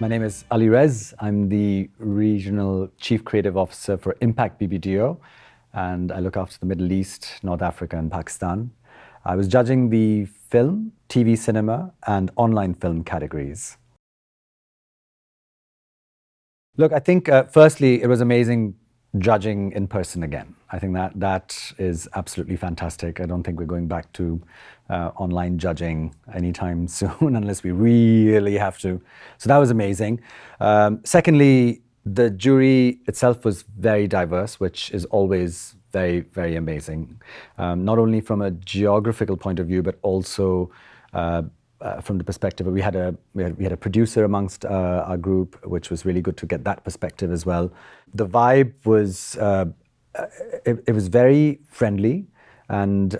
My name is Ali Rez. I'm the Regional Chief Creative Officer for Impact BBDO, and I look after the Middle East, North Africa, and Pakistan. I was judging the film, TV cinema, and online film categories. Look, I think firstly, it was amazing judging in person again. I think that is absolutely fantastic. I don't think we're going back to online judging anytime soon unless we really have to. So that was amazing. Secondly, the jury itself was very diverse, which is always very, very amazing. Not only from a geographical point of view, but also from the perspective of we had a producer amongst our group, which was really good to get that perspective as well. The vibe was it was very friendly, and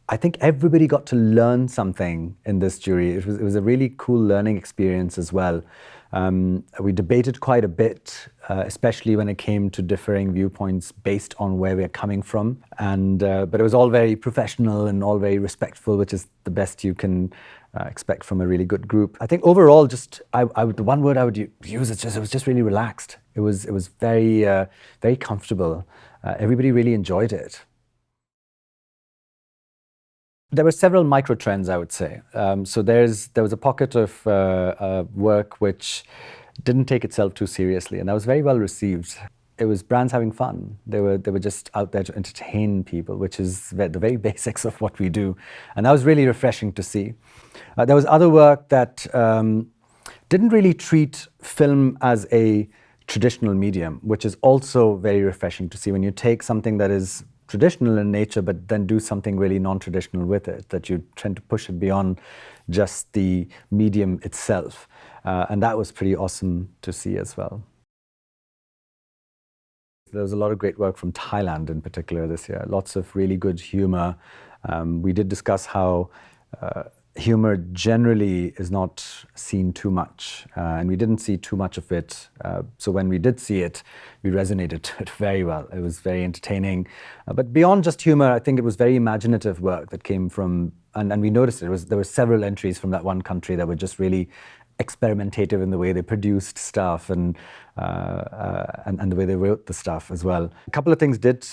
I think everybody got to learn something in this jury. It was a really cool learning experience as well. We debated quite a bit, especially when it came to differing viewpoints based on where we're coming from. But it was all very professional and all very respectful, which is the best you can expect from a really good group. I think overall, the one word I would use is it was just really relaxed. It was very very comfortable. Everybody really enjoyed it. There were several micro trends, I would say. So there was a pocket of work which didn't take itself too seriously, and that was very well received. It was brands having fun. They were just out there to entertain people, which is the very basics of what we do, and that was really refreshing to see. There was other work that didn't really treat film as a traditional medium, which is also very refreshing to see when you take something that is traditional in nature, but then do something really non-traditional with it, that you tend to push it beyond just the medium itself. And that was pretty awesome to see as well. There was a lot of great work from Thailand in particular this year, lots of really good humor. We did discuss how humor generally is not seen too much, and we didn't see too much of it. So when we did see it, we resonated to it very well. It was very entertaining. But beyond just humor, I think it was very imaginative work that came from, and we noticed there were several entries from that one country that were just really experimentative in the way they produced stuff and the way they wrote the stuff as well. A couple of things did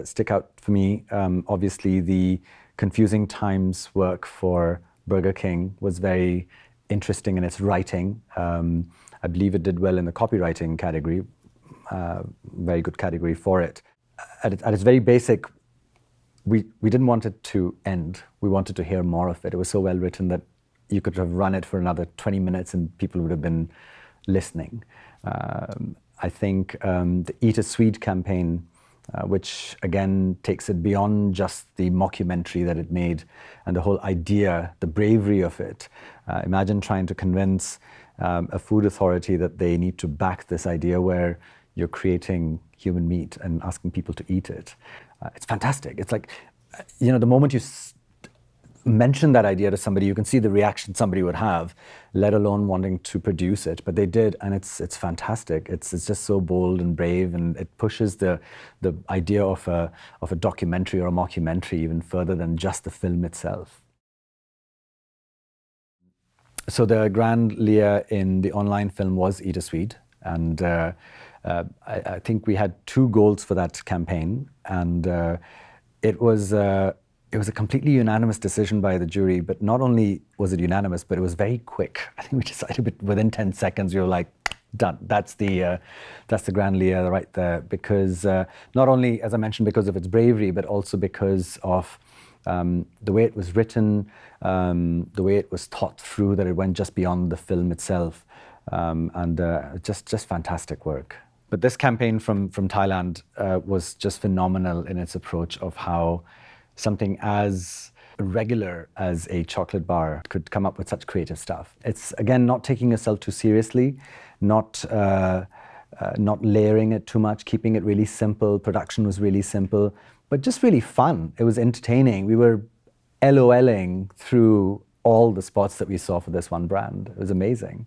stick out for me. Obviously, the Confusing Times work for Burger King was very interesting in its writing. I believe it did well in the copywriting category, very good category for it. At its very basic, we didn't want it to end. We wanted to hear more of it. It was so well written that you could have run it for another 20 minutes and people would have been listening. I think the Eat a Swede campaign, which again takes it beyond just the mockumentary that it made and the whole idea, the bravery of it. Imagine trying to convince a food authority that they need to back this idea where you're creating human meat and asking people to eat it. It's fantastic. It's like, the moment you mention that idea to somebody, you can see the reaction somebody would have, let alone wanting to produce it. But they did, and it's fantastic. It's just so bold and brave, and it pushes the idea of a documentary or a mockumentary even further than just the film itself. So the grand LIA in the online film was Eat a Swede, and I think we had 2 goals for that campaign, and it was a completely unanimous decision by the jury, but not only was it unanimous, but it was very quick. I think we decided within 10 seconds, we were like, done. That's the Grand LIA right there. Because not only, as I mentioned, because of its bravery, but also because of the way it was written, the way it was thought through, that it went just beyond the film itself, and just fantastic work. But this campaign from Thailand was just phenomenal in its approach of how something as regular as a chocolate bar could come up with such creative stuff. It's, again, not taking yourself too seriously, not layering it too much, keeping it really simple. Production was really simple, but just really fun. It was entertaining. We were LOLing through all the spots that we saw for this one brand. It was amazing.